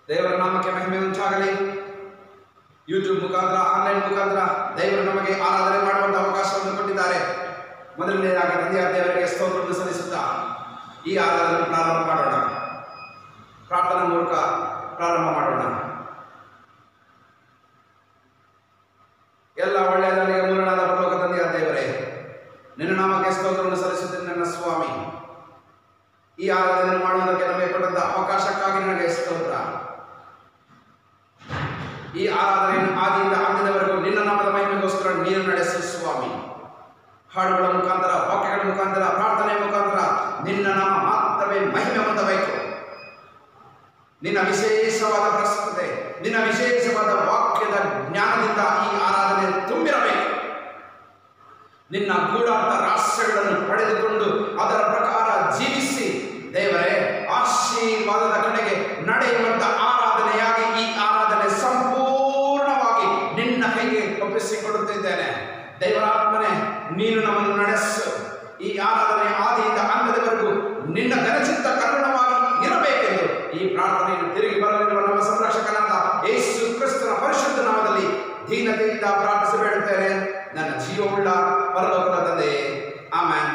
ದೇವರ ನಾಮಕ್ಕೆ ಮಹಿಮೆ ಉಂಟಾಗಲಿ. ಯೂಟ್ಯೂಬ್ ಮುಖಾಂತರ, ಆನ್ಲೈನ್ ಮುಖಾಂತರ ದೇವರು ನಮಗೆ ಆರಾಧನೆ ಮಾಡುವಂಥ ಅವಕಾಶವನ್ನು ಕೊಟ್ಟಿದ್ದಾರೆ. ಮೊದಲನೇದಾಗಿ ತಂದೆಯಾದ ದೇವರಿಗೆ ಸ್ತೋತ್ರವನ್ನು ಸಲ್ಲಿಸುತ್ತಾ ಈ ಆರಾಧನೆ ಪ್ರಾರಂಭ ಮಾಡೋಣ. ಪ್ರಾರ್ಥನಾ ಮೂಲಕ ಪ್ರಾರಂಭ ಮಾಡೋಣ. ಎಲ್ಲ ಒಳ್ಳೆಯದನಿಗೆ ಮೂಲನಾದ ಪರಲೋಕ ತಂದೆಯಾದ ದೇವರೇ, ನಿನ್ನ ನಾಮಕ್ಕೆ ಸ್ತೋತ್ರವನ್ನು ಸಲ್ಲಿಸುತ್ತೇನೆ ನನ್ನ ಸ್ವಾಮಿ. ಈ ಆರಾಧನೆ ಮಾಡುವುದಕ್ಕೆ ನಮಗೆ ಕೊಟ್ಟಂತ ಅವಕಾಶಕ್ಕಾಗಿ ನನಗೆ ಸ್ತೋತ್ರ. ಈ ಆರಾಧನೆಯನ್ನು ಆದಿಯಿಂದ ಅಂತ್ಯದವರೆಗೂ ನಿನ್ನ ನಾಮದ ಮಹಿಮೆಗೋಸ್ಕರ ನೀರು ನಡೆಸು ಸ್ವಾಮಿ. ಹಾಡುಗಳ ಮುಖಾಂತರ, ವಾಕ್ಯಗಳ ಮುಖಾಂತರ, ಪ್ರಾರ್ಥನೆಯ ಮುಖಾಂತರ ನಿನ್ನ ನಾಮ ಮಾತ್ರವೇ ಮಹಿಮೆ ಹೊಂದಬೇಕು. ನಿನ್ನ ವಿಶೇಷವಾದ ಪ್ರಸ್ತುತೆ, ನಿನ್ನ ವಿಶೇಷವಾದ ವಾಕ್ಯದ ಜ್ಞಾನದಿಂದ ಈ ಆರಾಧನೆ ತುಂಬಿರಬೇಕು. ನಿನ್ನ ಗೂಢಾರ್ಥ ರಹಸ್ಯಗಳನ್ನು ಪಡೆದುಕೊಂಡು ಅದರ ಪ್ರಕಾರ ಜೀವಿಸಿ ದೇವರೇ, ಆಶೀರ್ವಾದದ ಕಡೆಗೆ ನಡೆಯುವಂತ ಆರಾಧನೆಯಾಗಿ ಈ ಆರಾಧನೆ ಸಂಪೂರ್ಣವಾಗಿ ನಿನ್ನ ಕೈಗೆ ಒಪ್ಪಿಸಿಕೊಡುತ್ತಿದ್ದೇನೆ. ದೇವರಾತ್ಮನೆ, ನೀನು ನಮ್ಮನ್ನು ನಡೆಸು. ಈ ಆರಾಧನೆ ಆದಿಯಿಂದ ಅಂತ್ಯದವರೆಗೂ ನಿನ್ನ ಘನಚಿತ್ತ ಕರುಣವಾಗಿ ಇರಬೇಕೆಂದು ಈ ಪ್ರಾರ್ಥನೆಯನ್ನು ತಿರುಗಿ ಬರಲಿರುವ ನಮ್ಮ ಸಂರಕ್ಷಕನಾದ ಯೇಸು ಕ್ರಿಸ್ತನ ಪರಿಶುದ್ಧ ನಾಮದಲ್ಲಿ ದೀನತೆಯಿಂದ ಪ್ರಾರ್ಥಿಸಿ ಬೇಡುತ್ತೇನೆ ನನ್ನ ಜೀವವುಳ್ಳ ಪರಲೋಕದ ತಂದೆಯೇ, ಆಮೆನ್.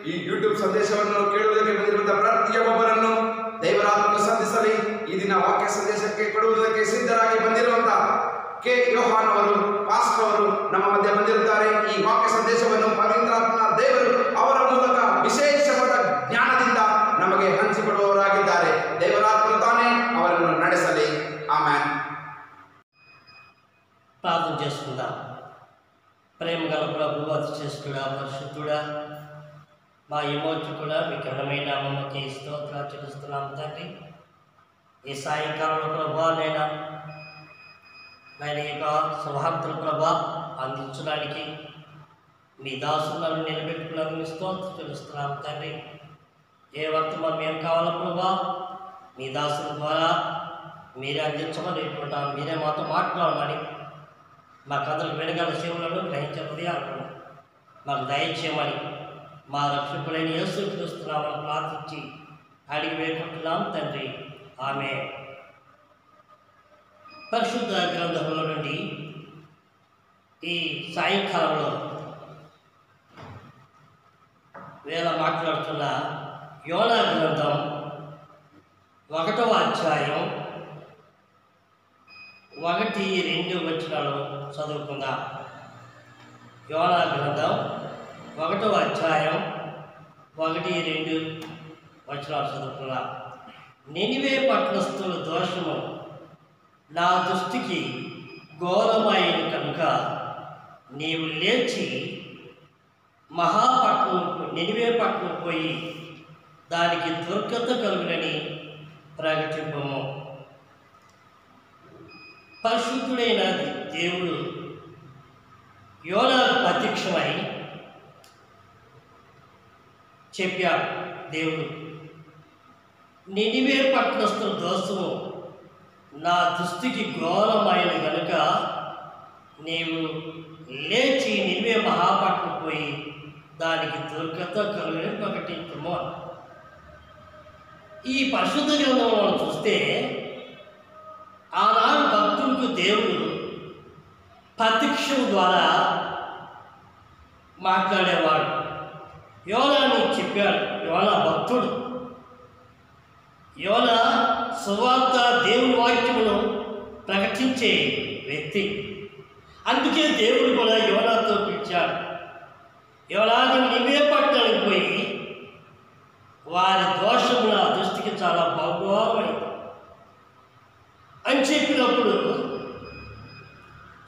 ಈ ಯೂಟ್ಯೂಬ್ ಸಂದೇಶವನ್ನು ಕೇಳುವುದಕ್ಕೆ ಬಂದಿರುವಂತಹ ಪ್ರತಿಯೊಬ್ಬರನ್ನು ದೇವರಾತ್ಮನು ಸಂಧಿಸಲಿ. ಈ ದಿನ ವಾಕ್ಯ ಸಂದೇಶಕ್ಕೆ ಕೊಡುವುದಕ್ಕೆ ಸಿದ್ಧರಾಗಿ ಬಂದಿರುವಂತಹ ಕೆ ಯೋಹಾನ್ ಅವರು, ಪಾಸ್ಟರ್ ಅವರು ನಮ್ಮ ಮಧ್ಯೆ ಬಂದಿರುತ್ತಾರೆ. ಈ ವಾಕ್ಯ ಸಂದೇಶವನ್ನು ಪವಿತ್ರಾತ್ಮನ ದೇವರು ಅವರ ಮೂಲಕ ವಿಶೇಷವಾದ ಜ್ಞಾನದಿಂದ ನಮಗೆ ಹಂಚಿಕೊಡುವವರಾಗಿದ್ದಾರೆ. ದೇವರಾತ್ಮನು ತಾನೇ ಅವರನ್ನು ನಡೆಸಲಿ. ಆಮೆನ್. ప్రార్థన చేసుకుందాం. ప్రేమ గల ప్రభువు, అతిశేష్ఠుడా, పరిశుద్ధుడా, మా విమోచకుడా, మీ ఘనమైన నామమునకు స్తోత్రాలు చెల్లిస్తున్నాం తండ్రి. ఈ సాయంకాలంలో ప్రభా నేను యొక్క స్వార్థుల ప్రభా అందించడానికి మీ దాసులను నిలబెట్టుకున్నందుకు మీ స్తోత్రం చెల్లిస్తున్నాం తండ్రి. ఏ వర్తమానం ఏం కావాలో ప్రభా మీ దాసుల ద్వారా మీరే అందించమని, మీరే మాతో మాట్లాడమని, మాకందరికి వెనకాల సేవలను గ్రహించే హృదయాలను మాకు దయచేయమని మా రక్షకులైన యేసు క్రీస్తునామమున ప్రార్థించి అడిగి వేడుకుంటున్నాం తండ్రి. ఆమె పరిశుద్ధ గ్రంథంలో నుండి ఈ సాయంకాలంలో వేళ మాట్లాడుతున్న యోనా గ్రంథం 1వ అధ్యాయం 1-2 వచనాలు చదువుకుందాం. యోనా గ్రంథం 1వ అధ్యాయం 1-2 వచనాలు చదువుకుందాం. నినివే పట్టణస్థుల దోషము నా దృష్టికి ఘోరమైన కనుక నీవు లేచి నినివే పట్టణం పోయి దానికి దుర్గత కలుగునని ప్రకటింపము. పరిశుద్ధుడైన దేవుడు యోనాకు ప్రత్యక్షమై చెప్పాడు. దేవుడు నినివే పట్టణస్థుల దోషము నా దృష్టికి ఘోరమైన కనుక నీవు లేచి నినివే మహాపట్నం పోయి దానికి దుర్గత కలుగుని ప్రకటించము. ఈ పరిశుద్ధ గ్రంథంలో చూస్తే ఆనాడు భక్తులకు దేవుడు ప్రత్యక్షం ద్వారా మాట్లాడేవాడు. యోనాని చెప్పాడు. యోనా భక్తుడు. యోనా సువార్త దేవుని వాక్యమును ప్రకటించే వ్యక్తి. అందుకే దేవుడు కూడా యోనాతో పిలిచాడు. యోనాని నినివే పట్టణానికి పోయి వారి దోషము నా దృష్టికి చాలా ఘోరమైంది అని చెప్పినప్పుడు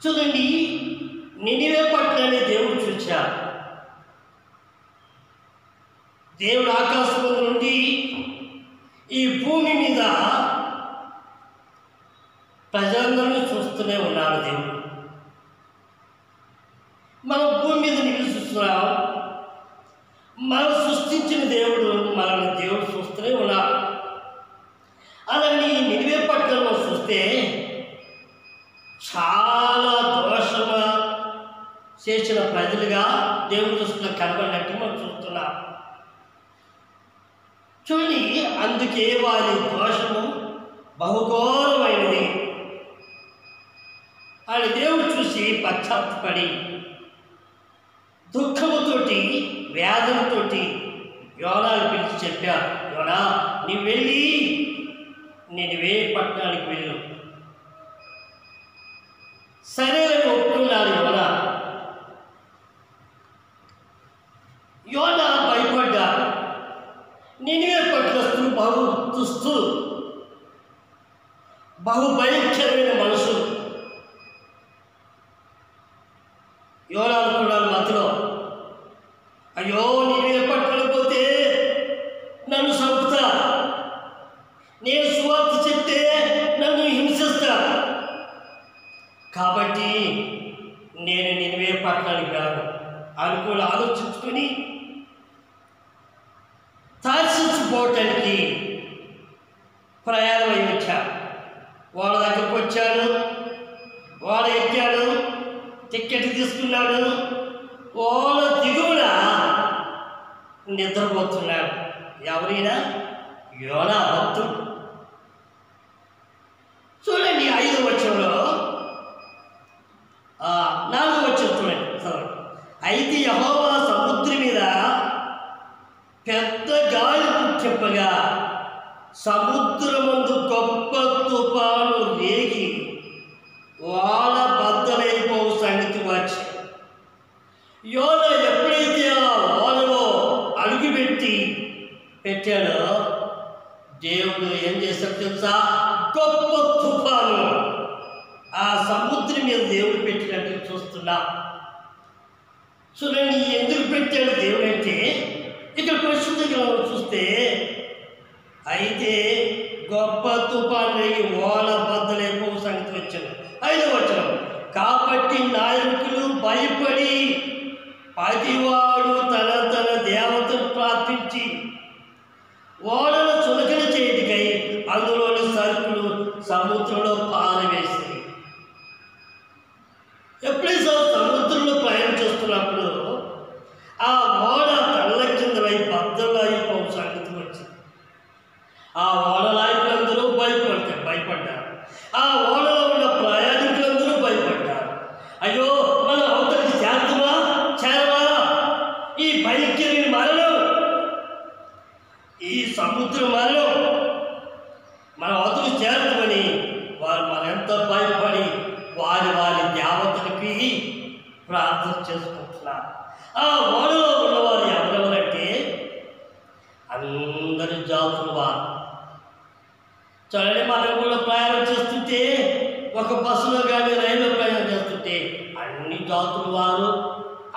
చూడండి, నినివే పట్టణాన్ని దేవుడు చూశాడు. దేవుడు ఆకాశం నుండి ఈ భూమి మీద ప్రజలందరినీ చూస్తూనే ఉన్నాడు. దేవుడు మన భూమి మీద నివసిస్తున్నాం. మనం సృష్టించిన దేవుడు మనల్ని దేవుడు చూస్తూనే ఉన్నాడు. అలాగే నినివే పట్టణంలో చూస్తే చాలా దోషము చేసిన ప్రజలుగా దేవుడు దృష్టిలో కనబడినట్టు మనం చూస్తున్నాం. చూడండి, అందుకే వారి దోషము బహుఘోరమైనది అని దేవుడు చూసి పశ్చాత్తపడి దుఃఖముతోటి వ్యాధులతోటి యోనాను పిలిచి చెప్పాడు. యోనా, నీవు వెళ్ళి నినివే పట్టణానికి వెళ్ళు. సరే అని ఒప్పుకున్నాడు యోనా. యోనా భయపడ్డాడు. నినివే పట్టణస్థులు బహు దుస్తులు, బహు భయంకరమైన మనుషులు. యోనా అనుకున్నాడు మధ్యలో, అయ్యో నినివే పట్టణం పోతే నన్ను చంపుతా, నేను సువార్త చెప్తే నన్ను హింసిస్తా, కాబట్టి నేను నినివే పట్టణానికి వెళ్ళను అనుకుని ఆలోచించుకొని తార్సిపోవటానికి ప్రయాణం అయి వచ్చాను. వాళ్ళ దగ్గరకు వచ్చాడు. వాళ్ళ ఎక్కాడు, టికెట్ తీసుకున్నాడు. వాళ్ళ దిగువన నిద్రపోతున్నాడు. ఎవరైనా యోనా భక్తుడు. చూడండి 5వ వచనంలో 4వ వచనం చూడండి. అయితే యెహోవా సముద్రం మీద పెద్ద గాలి పుట్టింపగా సముద్రమందు గొప్ప తుఫాను రేగి వాళ్ళ బద్దలైపోవు సంగతి వచ్చి యోనా ఎప్పుడైతే ఆ ఓడలో పెట్టాడో దేవుడు ఏం చేశాడు తెలుసా? గొప్ప తుఫాను ఆ సముద్రం మీద దేవుడు పెట్టినట్టు చూస్తున్నా. చూడండి, ఎందుకు పెట్టాడు దేవుడు అంటే ఇక్కడ పరిశుద్ధ గ్రంథంలో చూస్తే అయితే గొప్ప తుఫాను ఓల బద్దలైపో సంగతి వచ్చాడు. 5వ వచనం, కాబట్టి నాయకులు భయపడి ప్రతివాడు తన తన దేవతను ప్రార్థించి ఓడను చులకన చేయటికై అందులోని సరుకులు సముద్రంలో పారవేశాయి. ఎప్పుడైతే సముద్రంలో ప్రయాణం చేస్తున్నప్పుడు ఆ ఓడ తనలకి ఈ సముద్రం మన వద్దకు చేరుకొని వారు మరెంతో భయపడి వారి దేవతలకి ప్రార్థన చేసుకుంటున్నారు. ఆ ఓడలో ఉన్నవారు ఎవరెవరంటే అందరి జాతుల వారు. చూడండి, మనం కూడా ప్రయాణం చేస్తుంటే, ఒక బస్సులో కానీ రైల్లో ప్రయాణం చేస్తుంటే అన్ని జాతుల వారు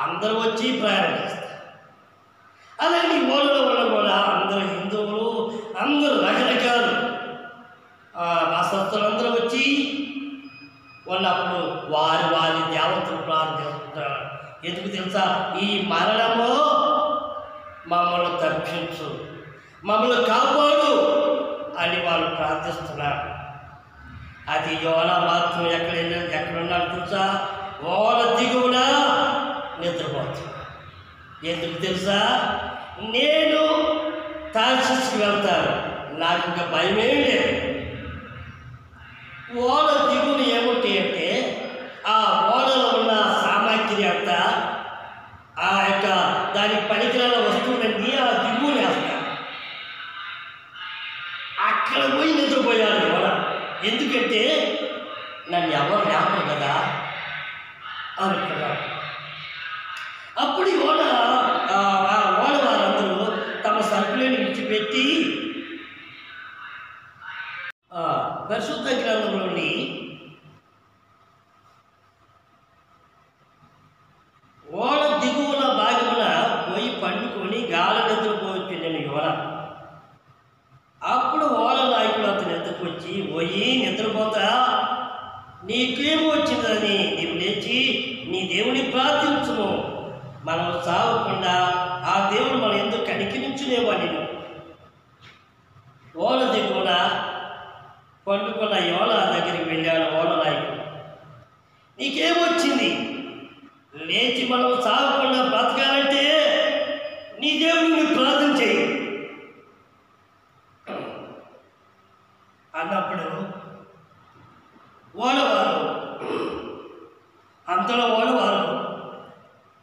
అందరూ వచ్చి ప్రయాణం చేస్తారు. అలాగే ఈ ఓడలో ఉన్న కూడా అందరూ హిందువులు, అందరూ రకరకాలు మతస్థులందరూ వచ్చి ఉన్నప్పుడు వారి దేవతలు ప్రార్థన చేసుకుంటారు. ఎందుకు తెలుసా? ఈ మరణము మమ్మల్ని తప్పించు, మమ్మల్ని కాపాడు అని వాళ్ళు ప్రార్థిస్తున్నారు. అది యోనా మాత్రం ఎక్కడున్నాడు తెలుసా? ఓడ దిగువన నిద్రపోతున్నా. ఎందుకు తెలుసా? నేను తార్షీషుకి వెళ్తాను, నాకు ఇంకా భయమేం లేదు. ఓడ దిగువన ఏమిటి అంటే ఆ ఓడలో ఉన్న సామాగ్రి అంతా, ఆ యొక్క దానికి పనికిరాల వస్తువులన్నీ ఆ దిగువన వేస్తా. అక్కడ పోయి నిద్రపోయాడు ఓడ. ఎందుకంటే నన్ను ఎవరు లేపరు కదా అనుకున్నాడు. అప్పుడు ఓడ వారందరూ తమ సరుకులను విడిచిపెట్టి పరిశుద్ధ గ్రంథంలోని ఓడ దిగువన భాగమున పోయి పండుకొని గాలి నిద్రపోయింది యోన. అప్పుడు ఓడ నాయకుడు అతను ఎత్తుకు వచ్చి, పోయి నిద్రపోతా, నీకేమో వచ్చిందని నీవు లేచి నీ దేవుని ప్రార్థించుము, మనం సాగకుండా ఆ దేవుడు మనం ఎందుకు కనికరించునేవని. ఓడ దిగువన పండుకున్న యోన దగ్గరికి వెళ్ళాడు ఓడ నాయకుడు. నీకేమొచ్చింది? లేచి మనం సాగకుండా బ్రతకాలంటే నీ దేవుడిని ప్రార్థన చేయి అన్నప్పుడు ఓడవారు అంతలో ఓడవారు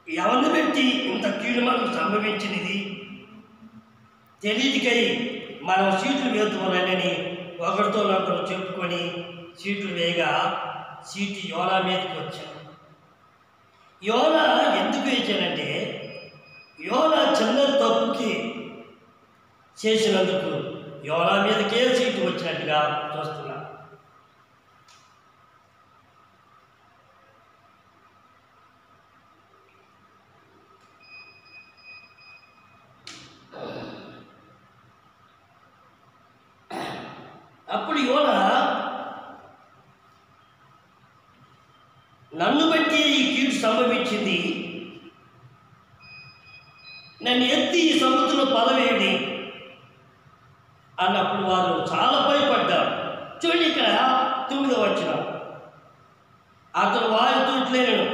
ఎవరిని పెట్టి ఇంత కీడు మనకు సంభవించినది తెలియదుకై మనం సీట్లు వేస్తున్నానని ఒకరితో ఒకరు చెప్పుకొని సీట్లు వేయగా సీటు యోనా మీదకి వచ్చాను. యోనా ఎందుకు వేసానంటే యోనా చిన్న తప్పుకి చేసినందుకు యోనా మీదకే సీటు వచ్చినట్టుగా చూస్తున్నా. అప్పుడు యోనా నన్ను బట్టి ఈ కీడు సంభవించింది, నన్ను ఎత్తి ఈ సముద్రంలో పడవేయండి అన్నప్పుడు వారు చాలా భయపడ్డారు. చూడండి, ఇక్కడ 9వ వచనం, అతను వారితో ఇట్లేను,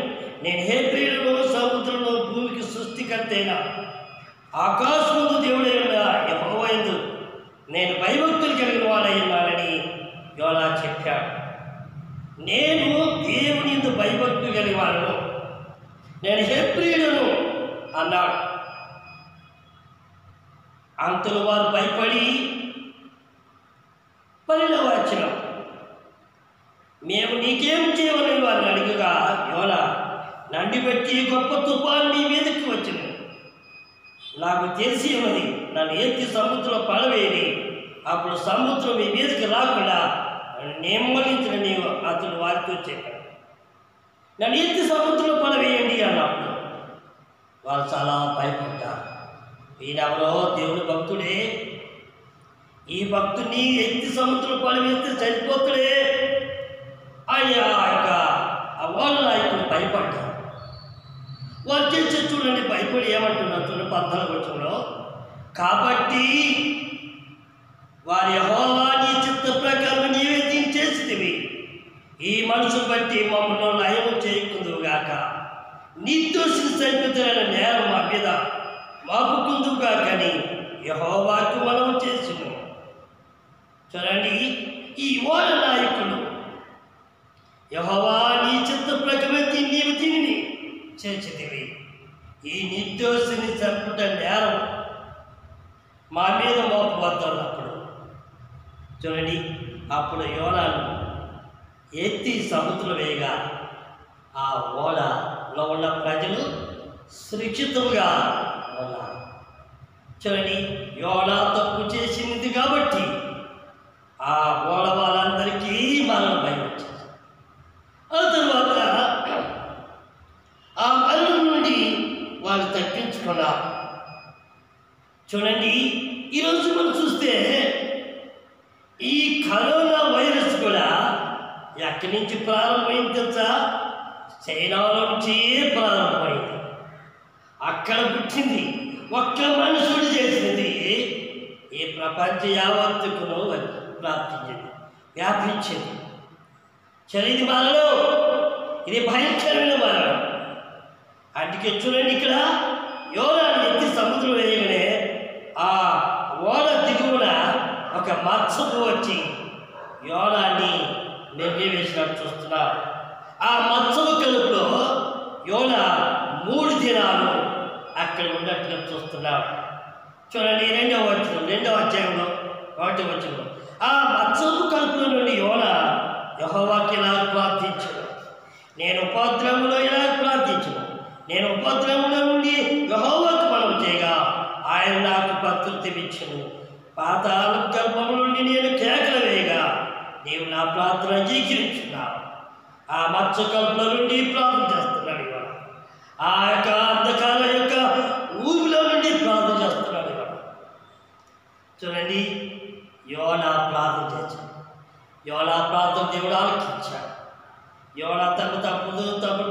నేను హెబ్రీయులను సముద్రంలో భూమికి సృష్టికర్తైన ఆకాశముందు దేవుడైన యెహోవా యందు నేను భయభక్తులు కలిగిన వాడయ్యున్నానని యోనా చెప్పాడు. నేను దేవుని యందు భయభక్తులు కలిగిన వాడను, నేను హెబ్రీయులను అన్నాడు. అంతలో వారు భయపడి 12వ వచనం, మేము నీకేం చేయమని వారిని అడిగగా యోనా, నన్ను బట్టి గొప్ప తుఫాను నీ మీదకి వచ్చింది, నాకు తెలిసి ఉన్నది, నన్ను ఎత్తి సముద్రంలో పడవేయండి, అప్పుడు సముద్రం మీ మీదకి రాకుండా నిమ్మలించిన నీవు అతను వారితో చెప్పాడు. నన్ను ఎత్తి సముద్రంలో పడవేయండి అన్నప్పుడు వారు చాలా భయపడ్డారు. ఈయనెవరో దేవుని భక్తుడే, ఈ భక్తుని ఎత్తి సముద్రంలో పడవేస్తే చనిపోతుడే అయ్యా యొక్క వాళ్ళ నాయకుడు భయపడ్డారు. వారు చేసి చూడండి భయపడి ఏమంటున్నారు చూడండి 14వ వచనంలో, కాబట్టి వారి యెహోవా నీ చిత్త ప్రకారం నీవే దీన్ని చేసితివి, ఈ మనుషులు బట్టి మమ్మల్ని నయము చేయకుందువుగాక, నిర్దోషిని చనిపోతున్న నేరం మా మీద మాపుకుందువుగాక అని యెహోవాకు మనం చేసిను. చూడండి, ఈ ఓడ నాయకుడు యెహోవా నీ చిత్త ప్రకారం నీవు దీనిని చేసితివి, ఈ నిర్దోషిని చంపుట నేరం మా మీద మోప పోతున్నప్పుడు చూడండి, అప్పుడు యోనాను ఎత్తి సముద్రం వేయగా ఆ ఓడలో ఉన్న ప్రజలు సురక్షితంగా ఉన్నారు. చూడండి, యోనా తప్పు చేసింది కాబట్టి ఆ ఓడ వాళ్ళందరికీ మరణం భయం వచ్చింది. ఆ తర్వాత ఆ మరణం నుండి వాళ్ళు తప్పించుకున్నారు. చూడండి, ఈరోజు మనం చూస్తే ఈ కరోనా వైరస్ కూడా ఎక్కడి నుంచి ప్రారంభమైంది తెలుసా? చైనాలో నుంచి ప్రారంభమైంది. అక్కడ పుట్టింది. ఒక్క మనుషుడు చేసినది ఈ ప్రపంచ యావత్తుకును ప్రాప్తించింది, వ్యాపించింది. చలిది మరణం, ఇది భయంకరమైన మరణం. అందుకే చూడండి, ఇక్కడ యోనాను ఎత్తి సముద్రం వేయగానే ఆ ఓడ దిగువన ఒక మత్స్యపు వచ్చి యోనాన్ని నిర్వేసినట్టు చూస్తున్నారు. ఆ మత్స్యపు కలుపులో యోనా 3 దినాలు అక్కడ ఉన్నట్టుగా చూస్తున్నాడు. చూడండి, 2వ అధ్యాయంలో 1వ వచనంలో ఆ మత్స్యపు కలుపుల నుండి యోనా యెహోవాకి ఇలా ప్రార్థించాడు, నేను ఉపద్రవంలో ఇలా ప్రార్థించను, నేను ఉపద్రవంలో నుండి యెహోవాకు మనవి చేయగా ఆయన నాకు ప్రకృతి ఇచ్చెను. పాతాళ గర్భం నుండి నేను కేకలు వేయగా నీవు నా ప్రార్థన అంగీకరించున్నావు. ఆ మత్స్య కల్పన నుండి ప్రార్థన చేస్తున్నాడు ఇవాళ. ఆ యొక్క అంధకాల యొక్క ఊపిలో నుండి ప్రార్థన చేస్తున్నాడు ఇవాళ. చూడండి, యోనా ప్రార్థన చేశాడు. యోనా ప్రార్థన దేవుడు ఆలకించాడు. యోనా తప్పు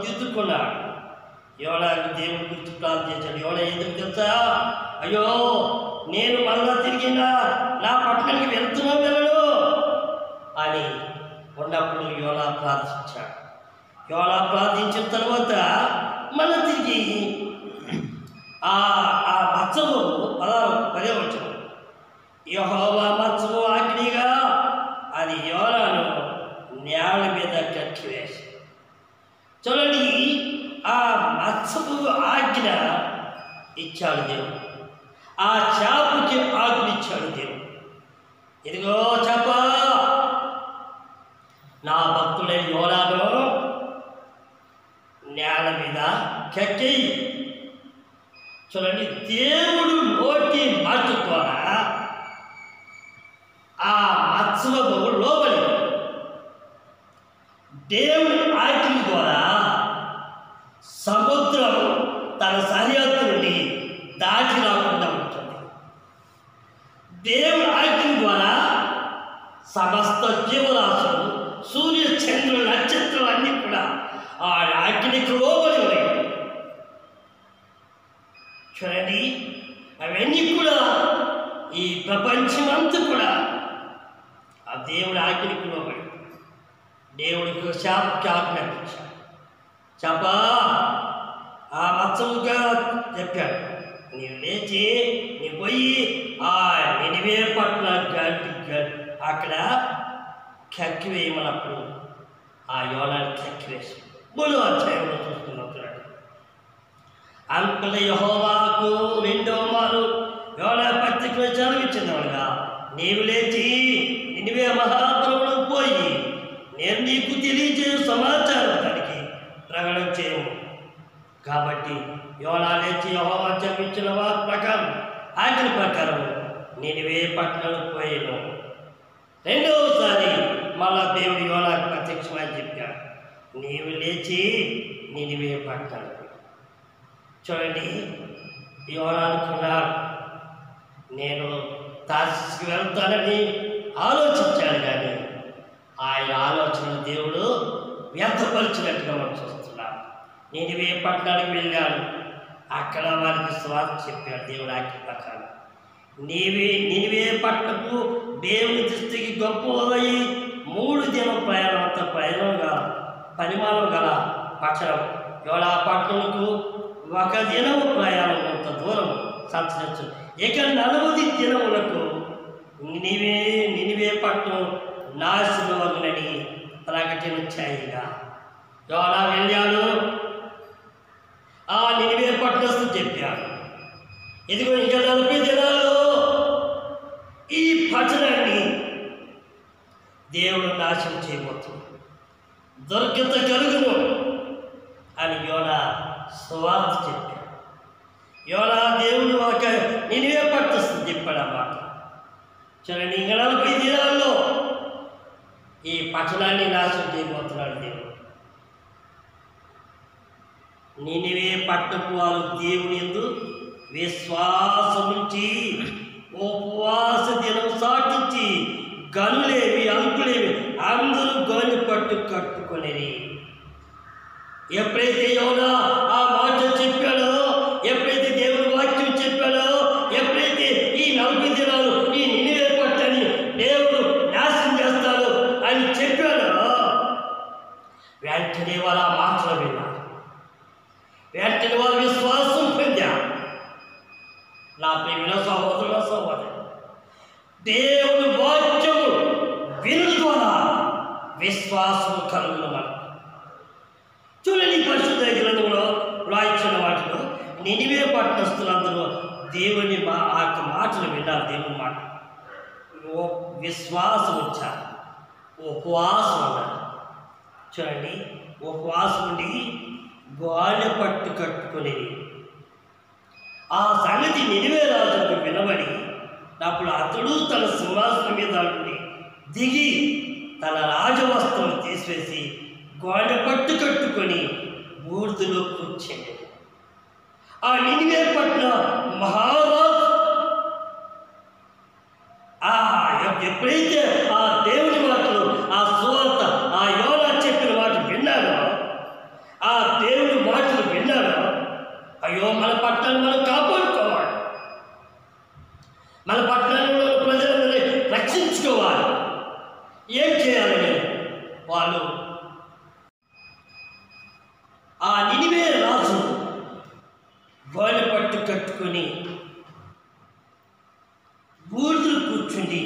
దిద్దుకున్నాడు. యోనా దేవుడి గురించి ప్రార్థించాడు. యోనా ఎందుకు తెలుసా? అయ్యో, నేను మళ్ళా తిరిగి నా పట్టణానికి వెళ్ళను అని ఉన్నప్పుడు యోనా ప్రార్థించాడు. యోనా ప్రార్థించిన తర్వాత మళ్ళీ తిరిగి ఆ మత్స్యము 10వ వచనం యెహోవా మత్స్యము ఆజ్ఞగా అది యోనాను నేల మీద కట్టివేసి. చూడండి, ఆ మత్స్యపు ఆజ్ఞ ఇచ్చాడు దేవుడు. ఆ చేపకి ఆజ్ఞ ఇచ్చాడు దేవుడు. ఇదిగో చేప, నా భక్తుడైన యోనాను నేల మీద కట్టేయి. చూడండి, దేవుడు నోటి మాట ద్వారా ఆ మత్స్యము లోబడి దేవుడి ఆజ్ఞ ద్వారా సముద్రం తన సరిహద్దు నుండి దాటి రాకుండా ఉంటుంది. దేవుడి ఆజ్ఞ ద్వారా సమస్త జీవరాశులు, సూర్య చంద్రులు, నక్షత్రాలు అన్నీ కూడా ఆ ఆజ్ఞకి లోబడి ఉన్నాయి. చూడండి, అవన్నీ కూడా ఈ ప్రపంచమంతా కూడా ఆ దేవుడి ఆజ్ఞకి లోబడి దేవుడికి శాపకి ఆజ్ఞాపించాడు. చేప ఆ మత్స్యముగా చెప్పాడు, నీవు లేచి నీవు పోయి ఆ నినివే పట్ల అక్కడ కక్కివేయమన్నప్పుడు ఆ యోనాన్ని కక్కివేసి 3వ అధ్యాయంలో చూస్తున్నప్పుడు అంతలో యెహోవాకు 2వ మారు యోనా పత్రికలో చదివించిందనగా, నీవు లేచి నినివే మహాపురమును పోయి నేను నీకు తెలియజేయ సమాచారం దానికి ప్రకటన చేయము. కాబట్టి యోనా లేచి యెహోవా చెప్పిన వారి ప్రకారం ఆజ్ఞ ప్రకారం నినివే పట్టణానికి పోయాను. 2వసారి మళ్ళా దేవుడు యోనాకు ప్రత్యక్షమని చెప్పాడు, నీవు లేచి నినివే పట్టణానికి. చూడండి, యోనా అనుకున్నాడు, నేను తార్షీషుకు వెళ్తానని ఆలోచించాడు, కానీ ఆయన ఆలోచన దేవుడు వ్యర్థపరిచినట్టుగా మనం చూస్తున్నాం. నినివే పట్టణానికి వెళ్ళాడు. అక్కడ వారికి స్వార్థ చెప్పాడు దేవుడు ఆజ్ఞ ప్రకారం. నినివే పట్టణము దేవుని దృష్టికి గొప్పదయ్యి 3 దినం పరిమాణం గల పట్టణం. యోనా పట్టణంకు 1 దినము ప్రయాణం అంత దూరం సంచరించు. ఇక 40 దినములకు నినివే పట్టణం నాశనమగునని ప్రకటించాయిగా. యోనా వెళ్ళాడు, ఆ నినివే పట్టణస్థుడు చెప్పాడు, ఇదిగో ఇంకా 40 దినాల్లో ఈ దేవుడు నాశనం చేయబోతున్నాడు, దుర్గత కలుగును అని యోనా సువార్త చెప్పాడు. యోనా దేవుడు ఒక నినివే పట్టణం చెప్పాడన్నమాట. చూడండి, ఇంకా 40 దినాల్లో ఈ పట్టణాన్ని నాశనం చేయబోతున్నాడు దేవుడు. నినివే పట్టణపు వారు దేవుని యందు విశ్వాసం నుంచి ఉపవాస దినం సాటించి గనులేవి అంకులేవి అందరూ గోని పట్టు కట్టుకొనేది. ఎప్పుడైతే యోనా ఆ మాట చెప్పాడో, ఎప్పుడైతే దేవుని వాక్యం చెప్పాడో, ఎప్పుడైతే ఈ 40 దినాలు ఈ నినివే పట్టణాన్ని దేవుడు నాశనం చేస్తాడు అని చెప్పాడో, వెంటనే వారు ఆ మాటలు విన్నారు. వెంటనే వారు విశ్వాసం పొందారు. నా ప్రేమ సహోదరుల సహోదరు, దేవుని వాక్యము వినుట ద్వారా విశ్వాసం కలుగును. మనం చూడండి, పరిశుద్ధ గ్రంథంలో రాయించిన వాటిలో నినివే పట్టణస్తులందరూ దేవుని ఆ యొక్క మాటలు విన్నారు. దేవుని మాట విశ్వాసం వచ్చారు, ఉపవాసం ఉన్నారు. చూడండి, ఉపవాసం ఉండి గోనె పట్టు కట్టుకునేది. ఆ సంగతి నినివే రాజుకు వినబడి అప్పుడు అతడు తన సింహాసనం మీద నుండి దిగి తన రాజవస్త్రం తీసివేసి గోనె పట్టు కట్టుకొని బూర్దులో కూర్చుంది. ఆ నినివే పట్ల మహారాజు ఎప్పుడైతే ఆ దేవుని మాటలు, ఆ సువార్త, ఆ యోనా చెప్పిన మాట విన్నాడో, ఆ దేవుని మాటలు విన్నాడో, అయ్యో మన పట్టణాన్ని మనం కాపాడుకోవాలి, మన పట్టణంలో ప్రజలందరినీ రక్షించుకోవాలి, ఏం చేయాలని వాళ్ళు ఆ నినివే రాజు గోనె పట్టు కట్టుకొని బూర్దులు కూర్చుండి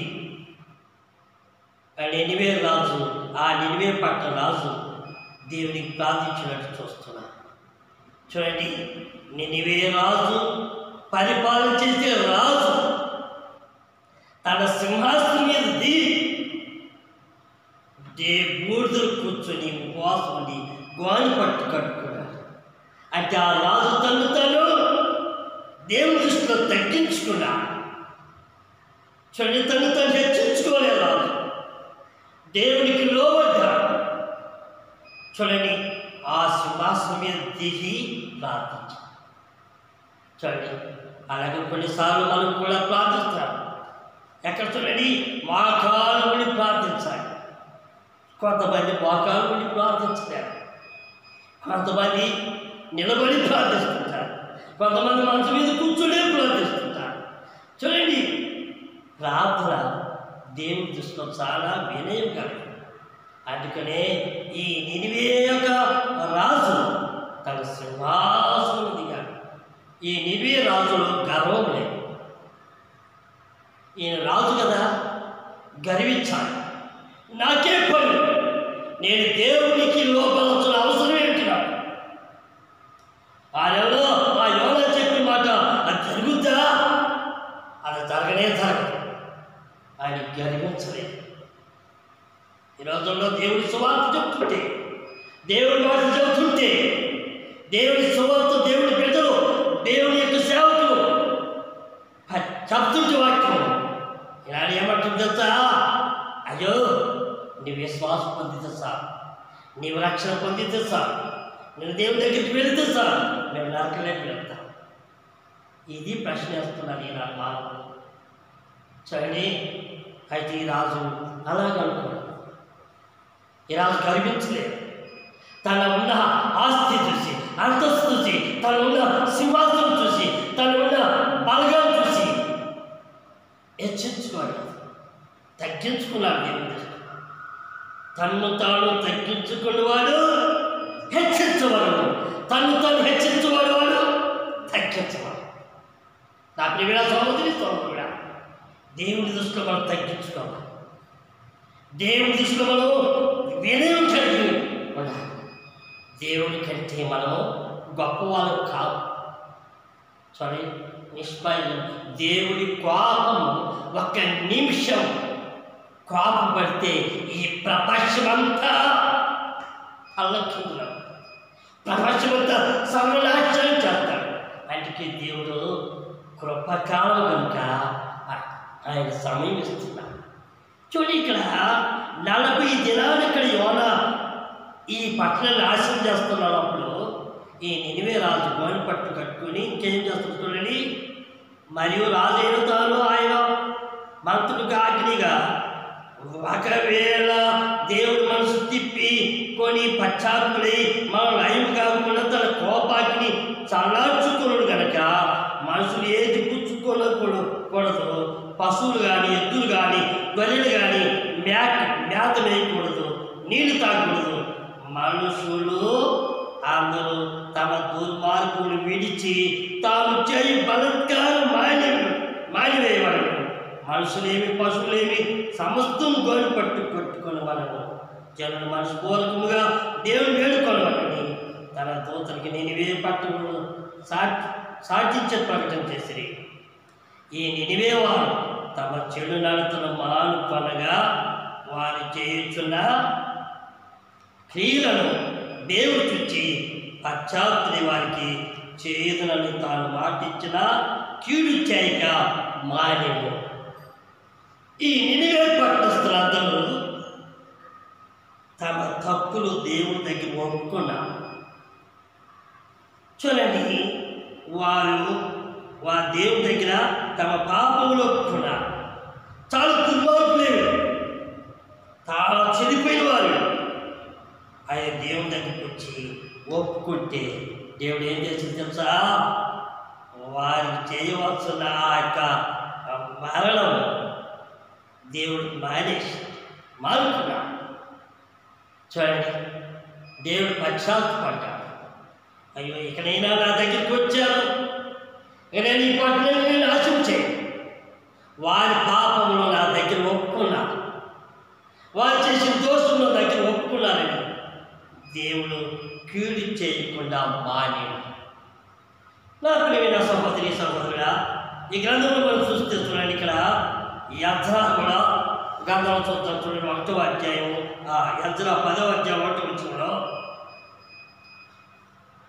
ఆ నినివే రాజు, ఆ నినివే పట్టణ రాజు దేవునికి ప్రార్థించినట్టు చూస్తున్నారు. చూడండి, నినివే రాజు, పరిపాలన చేసే రాజు తన సింహాసనం మీద బూర్దులు కూర్చొని ఉపవాసం ఉండి గోనె పట్టు కట్టుకున్నాడు. అంటే ఆ రాజు తను దేవుని దృష్టిలో తగ్గించుకున్నాడు. చూడండి, తను హెచ్చించుకోలేదు రాజు, దేవునికి లోబడ్డాడు. చూడండి, ఆ సింహాసనం మీద దిగి ప్రార్థించాడు. చూడండి, అలాగే కొన్నిసార్లు మనం కూడా ప్రార్థిస్తాం. ఎక్కడ చూడండి, మోకాలు ఉండి ప్రార్థించాలి. కొంతమంది మోకాలు ఉండి ప్రార్థించలేరు, కొంతమంది నిలబడి ప్రార్థిస్తుంటారు, కొంతమంది మనసు మీద కూర్చొని ప్రార్థిస్తుంటారు. చూడండి, ప్రార్థన దేవుని దృష్టిలో చాలా వినయం కలిగి. అందుకనే ఈ నినివే యొక్క రాజు తన సింహాసనం దిగాడు. ఈ నినివే రాజులో గర్వం లేదు. ఈయన రాజు కదా, గర్వించాలి. నాకే పని, నేను దేవునికి లోపడాల్సిన అవసరం ఏంటినాడు. ఆయనలో ఆ యోనా చెప్పిన మాట అది జరుగుద్దా, అది జరగనే జరగదు. ఆయన గర్వించలేదు. ఈ రోజుల్లో దేవుడి సువార్త చెప్తుంటే, దేవుడి మాట చెబుతుంటే, దేవుడి సువార్త, దేవుడి బిడ్డలు, దేవుని యొక్క సేవకులు చెప్తుంటే వాక్యం ఇలాంటి ఏమంటుంది తెలుసా? అయ్యో, నీవు విశ్వాసం పొందితే సార్, నీవు రక్షణ పొందితే సార్, నేను దేవుని దగ్గరికి వెళితే సార్, మేము నరకలేక వెళ్తాం. ఇది ప్రశ్న వేస్తున్నాను ఈనాడు మానవుడు. చూడండి, అయితే ఈ రాజు అలాగనుకోడు. ఈ రాజు గర్వించలేదు. తన ఉన్న ఆస్తి చూసి, అంతస్తు చూసి, తన ఉన్న సింహాసనం చూసి, తన ఉన్న బలగాలు చూసి హెచ్చించుకోలేదు, తగ్గించుకున్నాడు. దేవుని దృష్టిలో తన్ను తాను తగ్గించుకునేవాడు హెచ్చించవాడు, తన్ను తాను హెచ్చించవాడు వాడు తగ్గించవాడు. నా ప్రియమైన సహోదరి సహోదరుడా, దేవుని దృష్టిలో మనం తగ్గించుకోవాలి. దేవుని దృష్టిలో మనం వినయం కలిగి ఉండాలి. దేవుని కంటే మనము గొప్పవాళ్ళం కాదు. సారీ, నిష్పైన దేవుడి కోపం ఒక్క నిమిషం కోపం పడితే ఈ ప్రపంచమంతా అల్లకిందులో ప్రపంచమంతా సర్వనాశనం చేస్తాడు. అందుకే దేవుడు కృపకాలం కనుక ఆయన సమయం ఇస్తున్నాడు. చూడండి, ఇక్కడ 40 దినాలు ఇక్కడ యోనా ఈ పట్టణాన్ని నాశనం చేస్తున్నప్పుడు ఈ నినివే రాజు గోని పట్టు కట్టుకుని ఇంకేం చేస్తున్నారు చూడండి. మరియు రాజైన తాను ఆయన మంత్రులకు ఆజ్ఞగా, ఒకవేళ దేవుడు మనసు తిప్పి కొని పశ్చాత్తుడై మనం లయం కాకుండా తన కోపాగ్ని చల్లార్చుకున్నాడు కనుక మనుషులు ఏది పుచ్చుకోకూడదు, పశువులు కానీ ఎద్దులు కానీ గొర్రెలు కానీ మేత వేయకూడదు, నీళ్లు తాగకూడదు. మనుషులు అందరూ తమ దుర్మార్గులు విడిచి తాము చేయి బలత్కారం మానివేయవలను. మనుషులేమి పశువులేమి సమస్తం గోని పట్టు కొట్టుకుని వాళ్ళను జనులు మనస్పూర్వకముగా దేవుని వేడుకొనవలని తన దూతలకి నినివే పట్టణంలో సాటించే ప్రకటన చేసిరి. ఈ నినివే వారు తమ చెడు నడతను మానుకొనగా వారు చేయుచున్న క్రియలను దేవుడు చూచి పశ్చాత్తుని వారికి చేయుదునని తాను మాటిచ్చిన కీడు చేయక మానేము. ఈ నినివే పట్టణస్థులందరూ తమ తప్పులు దేవుడి దగ్గర ఒప్పుకున్నారు. చూడండి, వారు దేవుడి దగ్గర తమ పాపములు ఒప్పుకున్నారు. చాలా దుర్మార్గులేరు, చాలా చెడిపోయిన వారు. ఆయన దేవుని దగ్గరికి వచ్చి ఒప్పుకుంటే దేవుడు ఏం చేసింది తెలుసా? వారికి చేయవలసిన ఆ యొక్క మరణం దేవుడు మానుకున్నాడు. చూడండి, దేవుడు పశ్చాత్తాపడ్డాడు. అయ్యో, ఇకనైనా నా దగ్గరికి వచ్చాను, ఇక నేను ఈ పట్టణాన్ని నాశనం చేయను. వారి పాపంలో నా దగ్గర ఒప్పుకున్నారు, వారు చేసిన దోషంలో నా దగ్గర ఒప్పుకున్నారని దేవుడు కీడు చేయకుండా మానేడు. నా ప్రియమైన సహోదరి సహోదరుడా, ఈ గ్రంథంలో మనం చూస్తే చూడండి, ఇక్కడ యజ్రా కూడా గ్రంథంలో చూద్దాం. చూడండి, 1వ అధ్యాయం యజ్రా 10వ అధ్యాయం 1వ వచనంలో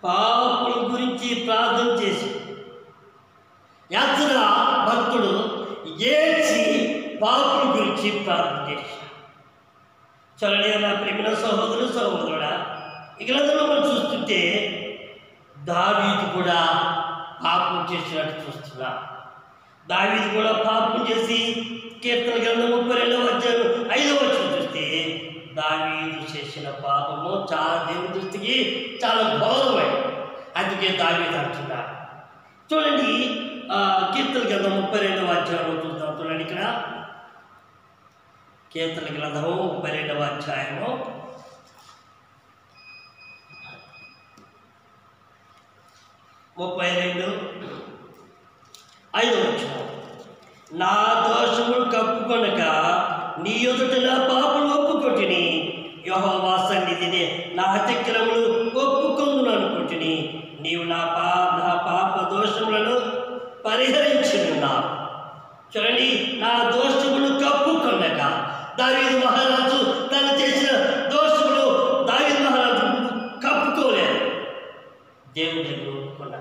పాపుల గురించి ప్రార్థన చేసి యజ్రా భక్తుడు ఏడ్చి పాపుల గురించి ప్రార్థన చేశాడు. చూడండి, నా ప్రియమైన సహోదరుడా, ఈ గ్రంథంలో మనం చూస్తుంటే దావీదు కూడా పాపం చేసినట్టు చూస్తున్నా. దావీదు కూడా పాపం చేసి కీర్తన గ్రంథం 32వ అధ్యాయం 5వ వచనం చూస్తే దావీదు చేసిన పాపము చాలా దేవుని దృష్టికి చాలా ఘోరమైన. అందుకే దావీదు అంటున్నాడు. చూడండి, కీర్తన గ్రంథం 32వ అధ్యాయంలో చూద్దాం. చూడండి, ఇక్కడ కీర్తన గ్రంథము 32వ అధ్యాయము 32:5 వచనం. నా దోషములు కప్పుకొనక నీ ఎదుట నా పాపలు ఒప్పుకొంటిని, యెహోవా సన్నిధిని నా అతిక్రమములు ఒప్పుకొందును అనుకుంటుని, నీవు నా పాప దోషములను పరిహరించున్నావు. చూడండి, నా దోషములు కప్పుకొనక దావీదు మహారాజు తను చేసిన దోషములు దావీదు మహారాజు కప్పుకోలేదు, దేవుడి దగ్గర ఒప్పుకున్నా.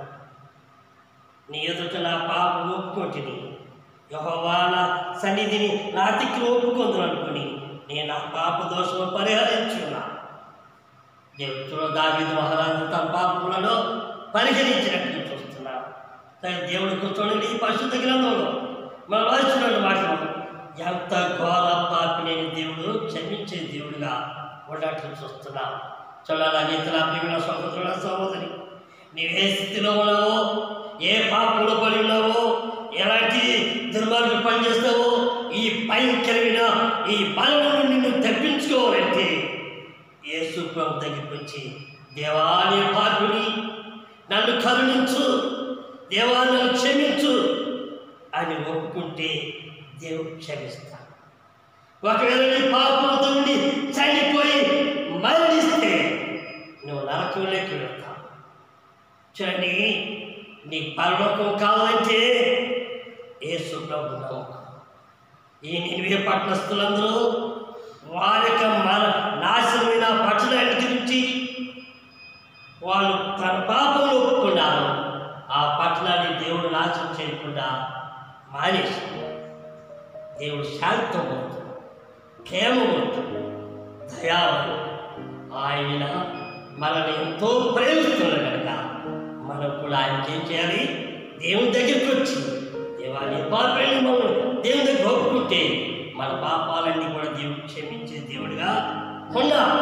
నీ ఎదుట నా పాపం ఒప్పుకొంటిని, యెహోవా నా సన్నిధిని నా అతిక్రమం ఒప్పుకొందును అనుకుని నేను నా పాప దోషము పరిహరించున్నా. దేవుడు దావీదు మహారాజు తన పాపములను పరిహరించినట్టు చూస్తున్నాడు. దేవుడు కూర్చోండి, పరిశుద్ధ గ్రంథంలో మనం రాసిన మాటలు ఎంత ఘోర పాపినేని దేవుడు క్షమించే దేవుడుగా ఉన్నట్లు చూస్తున్నాం. చూడాలని ఇతర ప్రియమైన సహోదరుల సహోదరి, నీవే స్థితిలో ఉన్నావో, ఏ పాపంలో పడి ఉన్నావో, ఎలాంటి దుర్మార్గం పనిచేస్తావో, ఈ భయంకరమైన ఈ బాలను నిన్ను తప్పించుకోవాలంటే యేసు ప్రభు దగ్గరికి వచ్చి, దేవా నీ పాపిని, నన్ను కరుణించు, దేవా నన్ను క్షమించు అని ఒప్పుకుంటే దేవుడు క్షమిస్తాడు. ఒకవేళ నీ పాపంతో ఉండి చనిపోయి మరణిస్తే నువ్వు నరకంలోకి వెళ్తావు. చూడండి, నీ పరలోకం కావాలంటే యేసు ప్రభు నమ్మకం. ఈ నినివే పట్టణస్థులందరూ వారి యొక్క నాశనమైన పట్టణాన్ని గురించి వాళ్ళు తన పాపంలో ఒప్పుకున్నారు. ఆ పట్టణాన్ని దేవుడు నాశనం చేయకుండా మానేసి దేవుడు శాంతమూర్తి, క్షేమమూర్తి, దయావరు. ఆయన మనల్ని ఎంతో ప్రేమిస్తున్నాడు కనుక మనం కూడా ఆయనకి ఏం చేయాలి? దేవుని దగ్గరికి వచ్చి దేవాన్ని పాపాలని మనం దేవుని దగ్గర ఒప్పుకుంటే మన పాపాలన్నీ కూడా దేవుడు క్షమించే దేవుడిగా ఉండాలి.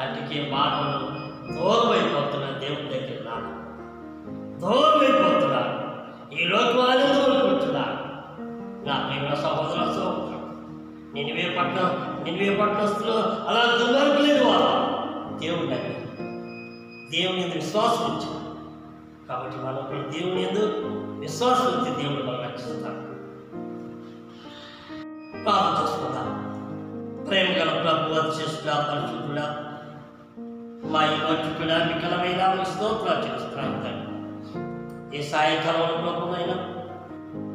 అందుకే మానవులు దూరం అయిపోతున్నారు, దేవుని దగ్గర రాను దూరం అయిపోతున్నారు. ఈ లోకం ఆనందం అనుకుంటున్నారు. నా ప్రేమ సహోదర సహోదరుడు, నినివే పట్టణస్తులు అలా దుర్మార్గులేదు. వాళ్ళు దేవుని దగ్గర దేవుని ఎందుకు విశ్వాసం ఉంచారు. కాబట్టి మనం కూడా దేవుని ఎందుకు విశ్వాసం ఉంచి దేవుడు మనం రక్షిస్తాడు. ప్రార్థన చేసుకుందాం. ప్రేమ గల ప్రభు, అధ్యక్షుడా, పరిశుద్ధుడా, మా ఈ మట్టుకుడా వికలమైన స్తోత్రాలు చేస్తున్నాను. ఈ సాయంకాలంలో ప్రభువైనా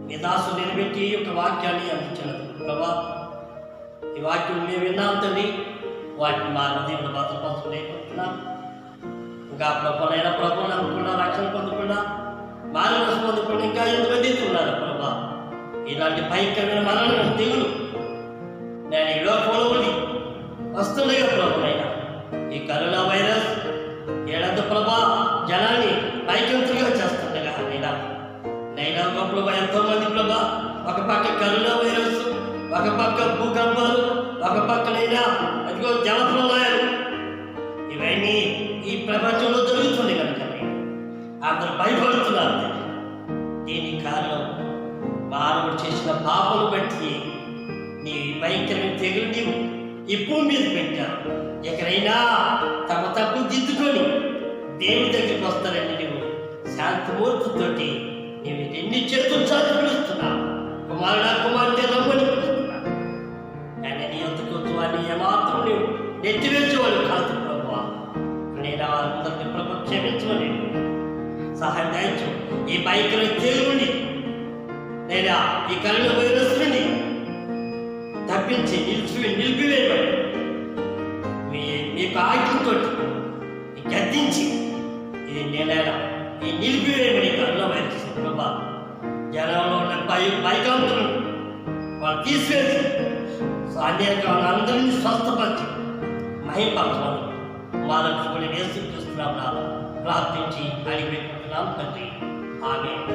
మీ దాసు నిలబెట్టి ఈ యొక్క వాక్యాన్ని అందించినది ప్రభా. ఈ వాక్యం మేము విన్నాం తండ్రి, వాటిని మా హృదయంలో భద్రపరచుకునేకుంటున్నాం. ఇంకా ప్రభునైనా ప్రభు నమ్మకుండా రక్షణ పొందకుండా మానవ పొందకుండా ఇంకా ఎంతమంది ఉన్నారు ప్రభా. ఇలాంటి భయంకరమైన మరణం తెగులు నేను ఈ లోకంలో ఉండి వస్తుండగా ప్రభునైనా ఈ కరోనా వైరస్ ఏడంత ప్రభా జనాన్ని భయకంతులుగా చేస్తుండగా నైనా గొప్ప ఎంతో మంది ప్రభా, ఒక పక్క కరోనా వైరస్, ఒక పక్క భూకంపాలు, ఒక పక్కనైనా అదిగో జలప్రలయాలు, ఇవన్నీ ఈ ప్రపంచంలో జరుగుతుంది కనుక అందరూ భయపడుతున్నారు. దీనికి కారణం మానవుడు చేసిన పాపను బట్టి నీ భయంకరమైన తెగులు ఈ భూమి మీద పెట్టావు. ఎక్కడైనా తమ తప్పు దిద్దుకొని దేవుడి దగ్గరికి వస్తారని నువ్వు శాంతిమూర్తితోటి నీవు ఎన్ని చేతులు చాలు పిలుస్తున్నావు. కుమారుడా, కుమార్తె రమ్మని పిలుస్తున్నావు. ఆయన నీ యొక్కకు వాడిని ఏమాత్రం నువ్వు నెట్టివేసేవాడు కాదు ప్రభు. నేను అందరినీ ప్రభు క్షమించమని సహాయం దయచు. ఈ భయంకర తెగులుని లేదా ఈ కరోనా వైరస్ నుండి తప్పించి నిలిపివేయబడి మీకు ఆజ్ఞతో గద్దించి ఇది నేనైనా ఈ నిలిపివేయబడి కరోనా వైరస్ ప్రభా జనంలో ఉన్న భయకాంతులను వాళ్ళు తీసివేసి అనేక అందరినీ స్వస్థపరిచి మహిమపరచాలి. మా లక్ష్మణి నేర్చుకుంటున్నాం ప్రార్థించి అడిగిపెట్టుకుంటున్నాం తండ్రి. ఆమేన్.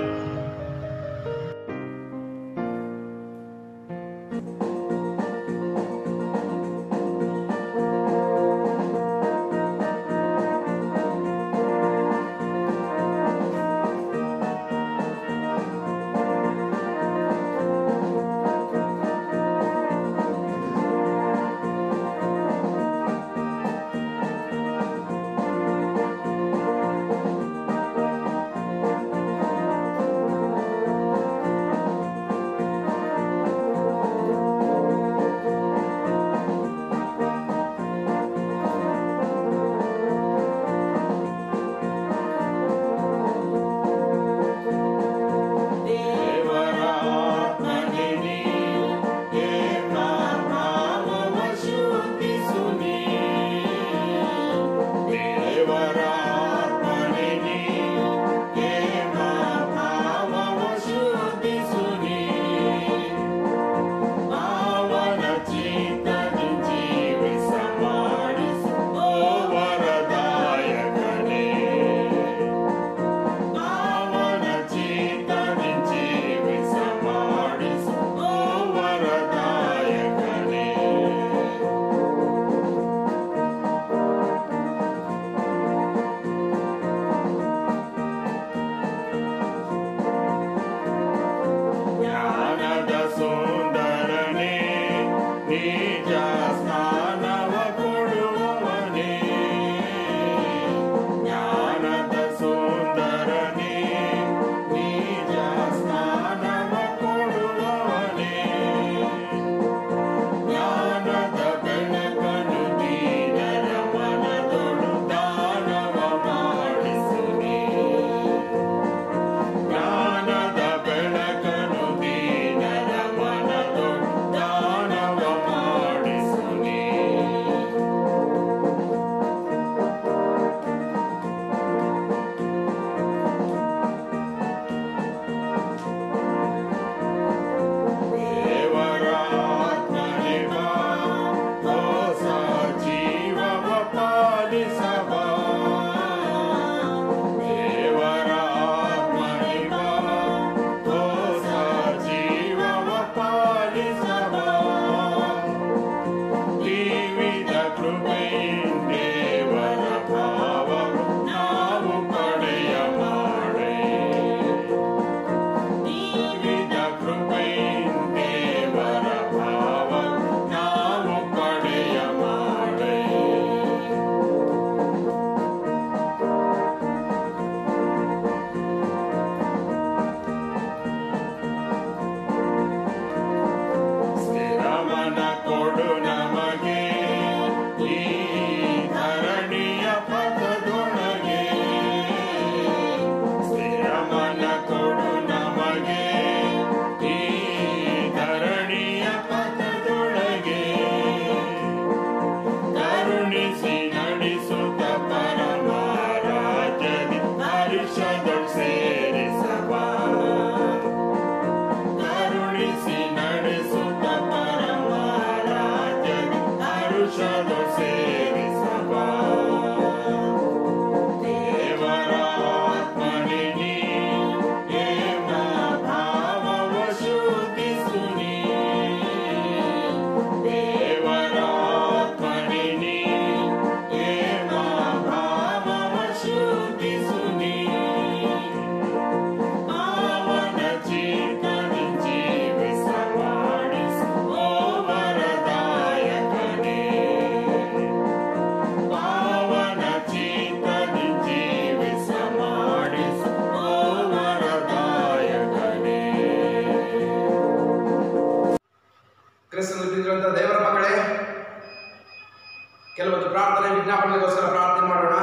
ಪ್ರಾರ್ಥನೆ ವಿಜ್ಞಾಪನೆಗೋಸ್ಕರ ಪ್ರಾರ್ಥನೆ ಮಾಡೋಣ.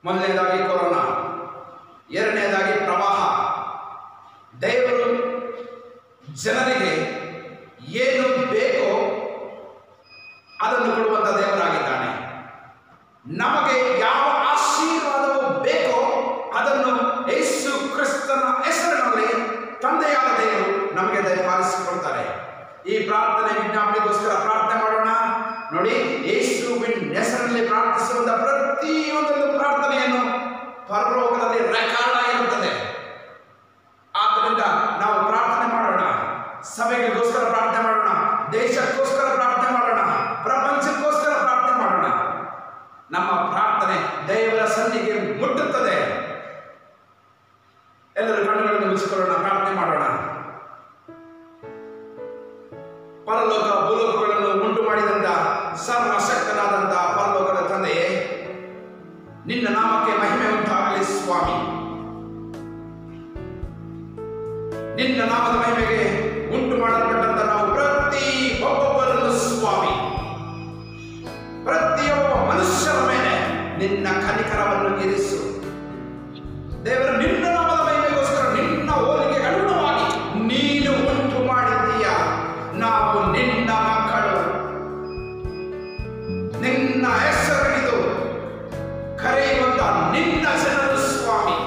ಮೊದಲನೇದಾಗಿ ಕೊರೋನಾ, ಎರಡನೇದಾಗಿ ಪ್ರವಾಹ. ದೇವರು ಜನರಿಗೆ ಏನು ಬೇಕೋ ಅದನ್ನು ಕೊಡುವಂಥ ದೇವರಾಗಿದ್ದಾನೆ. ನಮಗೆ ಯಾವ ಆಶೀರ್ವಾದವು ಬೇಕೋ ಅದನ್ನು ಯೇಸು ಕ್ರಿಸ್ತನ ಹೆಸರಿನಲ್ಲಿ ತಂದೆಯಾದ ದೇವರು ನಮಗೆ ದಯಪಾಲಿಸಿಕೊಳ್ತಾರೆ. ಈ ಪ್ರಾರ್ಥನೆ ವಿಜ್ಞಾಪನೆಗೋಸ್ಕರ ಪ್ರಾರ್ಥನೆ ಮಾಡೋಣ. ನೋಡಿ, ಯೇಸುವಿನ ಹೆಸರಿನಲ್ಲಿ ಪ್ರಾರ್ಥಿಸುವಂತ ಪ್ರತಿಯೊಂದೊಂದು ಪ್ರಾರ್ಥನೆಯನ್ನು ಪರಲೋಕದಲ್ಲಿ ರೆಕಾರ್ಡ್ ಆಗಿರುತ್ತದೆ. ಆದ್ದರಿಂದ ನಾವು ಪ್ರಾರ್ಥನೆ ಮಾಡೋಣ. ಸಭೆಗಳಿಗೋಸ್ಕರ ಪ್ರಾರ್ಥನೆ ಮಾಡೋಣ, ದೇಶಕ್ಕೋಸ್ಕರ ಪ್ರಾರ್ಥನೆ ಮಾಡೋಣ, ಪ್ರಪಂಚಕ್ಕೋಸ್ಕರ ಪ್ರಾರ್ಥನೆ ಮಾಡೋಣ. ನಮ್ಮ ಪ್ರಾರ್ಥನೆ ದೇವರ ಸನ್ನಿಧಿಗೆ ಮುಟ್ಟುತ್ತದೆ. ಎಲ್ಲರೂ ಕಣ್ಣುಗಳನ್ನು ಮುಚ್ಚಿಕೊಳ್ಳೋಣ, ಪ್ರಾರ್ಥನೆ ಮಾಡೋಣ. ಪರಲೋಕ ಭೂಲೋಕಗಳನ್ನು ಉಂಟು ಮಾಡಿದಂತ ಸರ್ವಶಕ್ತನಾದಂತ ಪರಲೋಕದ ತಂದೆಯೇ, ನಿನ್ನ ನಾಮಕ್ಕೆ ಮಹಿಮೆ ಉಂಟಾಗಲಿ ಸ್ವಾಮಿ. ನಿನ್ನ ನಾಮದ ಮಹಿಮೆಗೆ ಉಂಟು ಮಾಡಲ್ಪಟ್ಟಂತ ನಾವು ಪ್ರತಿ ಒಬ್ಬೊಬ್ಬರನ್ನು ಸ್ವಾಮಿ, ಪ್ರತಿಯೊಬ್ಬ ಮನುಷ್ಯರ ಮೇಲೆ ನಿನ್ನ ಕನಿಕರವನ್ನು ಇರಿಸು ದೇವರ. ನಿನ್ನ ನಾಮದ ಮಹಿಮೆಗೋಸ್ಕರ ನಿನ್ನ ಹೋಲಿಕೆಗೆ ಅನುಗುಣವಾಗಿ ನೀನು ಉಂಟು ಮಾಡಿದ್ದೀಯ. ನಾವು ನಿನ್ನ ಮಕ್ಕಳು, ನಿನ್ನ ಹೆಸರಿಡಿದು ಕರೆಯುವಂತ ನಿನ್ನ ಜನರು ಸ್ವಾಮಿ.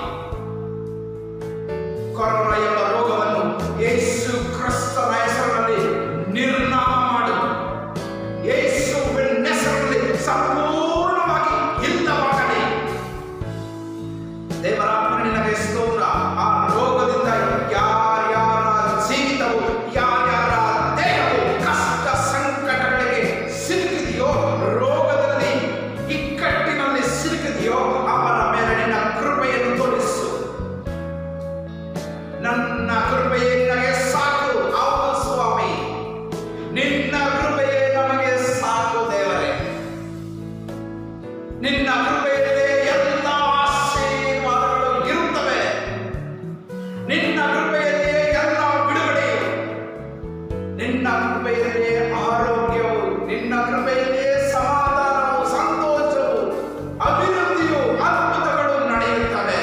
ಕೊರೋನಾ ಎಂಬ ರೋಗವನ್ನು ಯೇಸು ಕ್ರಿಸ್ತನ ಹೆಸರಿನಲ್ಲಿ ನಿರ್ನಾಮ ಮಾಡು. ಯೇಸುವಿನ ಹೆಸರಿನಲ್ಲಿ ಸಂಪೂರ್ಣವಾಗಿ ಇಲ್ಲವಾಗಲಿ. ದೇವರಾತ್ಮ ನಿನಗೆ ಸ್ತೋತ್ರ. ಆ ರೋಗದಿಂದ ಯಾರ್ಯಾರ ಜೀವಿತವು, ಯಾರ್ಯಾರ ದೇಹವು ಕಷ್ಟ ಸಂಕಟಗಳಿಗೆ ಸಿಲುಕಿದೆಯೋ, ರೋಗದಲ್ಲಿ ಇಕ್ಕಟ್ಟಿನಲ್ಲಿ ಸಿಲುಕಿದೆಯೋ, ಅವರ ಮೇಲೆ ನಿನ್ನ ಕೃಪೆಯನ್ನು ತೋರಿಸು. ನನ್ನ ಕೃಪೆಯೇ ನನಗೆ ಸಾಕು. ಹೌದು ಸ್ವಾಮಿ, ನಿನ್ನ ಕೃಪೆಯೇ ನಮಗೆ ಸಾಕು ದೇವರೇ. ನಿನ್ನ ಕೃಪೆಯಲ್ಲೇ ಎಲ್ಲ ಆಶೀರ್ವಾದಗಳು ಇರುತ್ತವೆ. ನಿನ್ನ ಕೃಪೆಯಲ್ಲೇ ಎಲ್ಲ ಬಿಡುಗಡೆಯು, ನಿನ್ನ ಕೃಪೆಯಲ್ಲೇ ಆರೋಗ್ಯವು, ನಿನ್ನ ಕೃಪೆಯಲ್ಲೇ ಸಮಾಧಾನವು, ಸಂತೋಷವು, ಅಭಿವೃದ್ಧಿಯು, ಅದ್ಭುತಗಳು ನಡೆಯುತ್ತವೆ.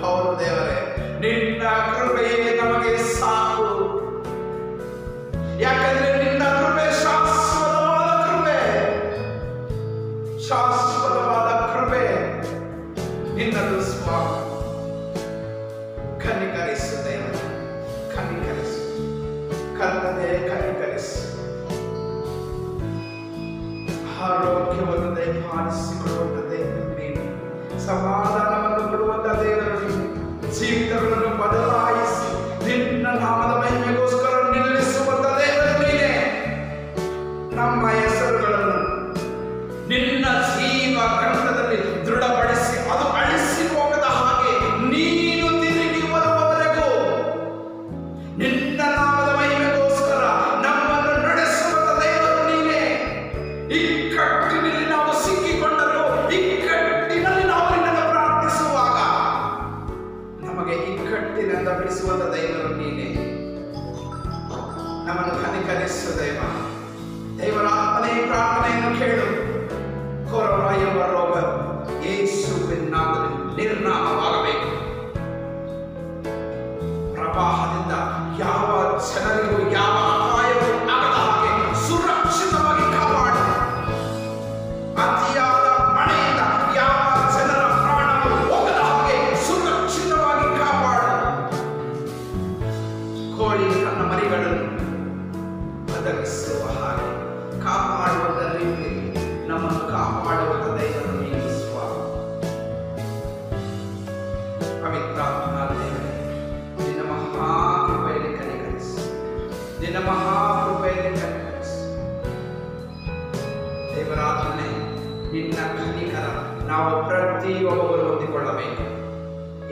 ಹೌದು ದೇವರೇ, ನಿನ್ನ ಕೃಪೆಯೇ ನಮಗೆ ಸಾಕು. ಯಾಕಂದ್ರೆ ನಿನ್ನ ಕೃಪೆ ಶಾಶ್ವತವಾದ ಕೃಪೆ, ಶಾಶ್ವತವಾದ ಕೃಪೆ ನಿನ್ನದು ಸ್ವಾಮಿ. ಕನಿಕರಿಸು ದೇವರೇ, ಕನಿಕರಿಸು ಕರ್ತನೇ, ಕನಿಕರಿಸು. ಆರೋಗ್ಯವನ್ನು ದಯಪಾಲಿಸಿಕೊಡುವಂತ ದೇವರು ನೀನು, ಸಮಾಧಾನವನ್ನು ಕೊಡುವಂತ ದೇವರು ನೀನು. ಜೀವಿತಗಳನ್ನು ಬದಲಾಯಿಸಿ ನಿನ್ನ ನಾಮದ ಮಹಿಮೆಗೋಸ್ಕರ ನಿಲ್ಲಿಸುವಂತ ದೇವರು ನೀನೇ. ನಮ್ಮ ಹೆಸರುಗಳನ್ನು ನಿನ್ನ ಜೀವ ಗ್ರಂಥದಲ್ಲಿ ದೃಢಪಡಿಸಿ ಅದು ಅಳಿಸಿ ಹೋಗದ ಹಾಗೆ ನೀನು ತಿರುಗಿ ಬರುವವರೆಗೂ ನಿನ್ನ ನಾಮದ ಮಹಿಮೆಗೋಸ್ಕರ ನಮ್ಮನ್ನು ನಡೆಸುವಂತ ದೇವರು ನೀನೇ. ಇಕ್ಕಟ್ಟಿನಲ್ಲಿ ನಾವು ಸಿಕ್ಕಿಕೊಂಡರೂ, ಇಕ್ಕಟ್ಟಿನಲ್ಲಿ ನಾವು ನಿನ್ನನ್ನು ಪ್ರಾರ್ಥಿಸುವಾಗ ನಮಗೆ ಇಕ್ಕಟ್ಟಿನಿಂದ ಬಿಡಿಸುವಂತ ದೇವರು ನೀನೇ. ನಮ್ಮನ್ನು ಕನಿಕರಿಸು ದೇವ. ದೇವರ ಆತ್ಮನೇ ಪ್ರಾರ್ಥನೆಯನ್ನು ಕೇಳು. ಕೊರೋನಾ ಎಂಬ ರೋಗ ಯೇಸುವಿನ ನಾಮದಲ್ಲಿ ನಿರ್ನಾಮವಾಗಬೇಕು. ಪ್ರವಾಹದಿಂದ ಯಾವ ಜನರಿಗೂ ಯಾವ ಅಪಾಯವೂ ಆಗದ ಹಾಗೆ ಸುರಕ್ಷಿತವಾಗಿ ಕಾಪಾಡು. ಅತಿಯಾದ ಮಳೆಯಿಂದ ಯಾವ ಜನರ ಪ್ರಾಣವು ಹೋಗದ ಹಾಗೆ ಸುರಕ್ಷಿತವಾಗಿ ಕಾಪಾಡು. ಕೋಳಿ ತನ್ನ ಮರಿಗಳನ್ನು ಬದಲಿಸುವ ಹಾಗೆ ಕಾಪಾಡುವುದ ರೀತಿ ನಮ್ಮನ್ನು ಕಾಪಾಡುವಂತ ದೇವರು ನೀನು ಸ್ವಾಮಿ. ಪವಿತ್ರಾತ್ಮ ದೇವರೇ, ನಿನ್ನ ಮಹಾಕೃಪೆಯಲ್ಲಿ ಕನಿಕರಿಸು, ನಿನ್ನ ಮಹಾಕೃಪೆಯಲ್ಲಿ ಕನಿಕರಿಸು. ದೇವರಾತ್ಮನೇ, ನಿನ್ನ ಕನಿಕರ ನಾವು ಪ್ರತಿಯೊಬ್ಬರು ಹೊಂದಿಕೊಳ್ಳಬೇಕು.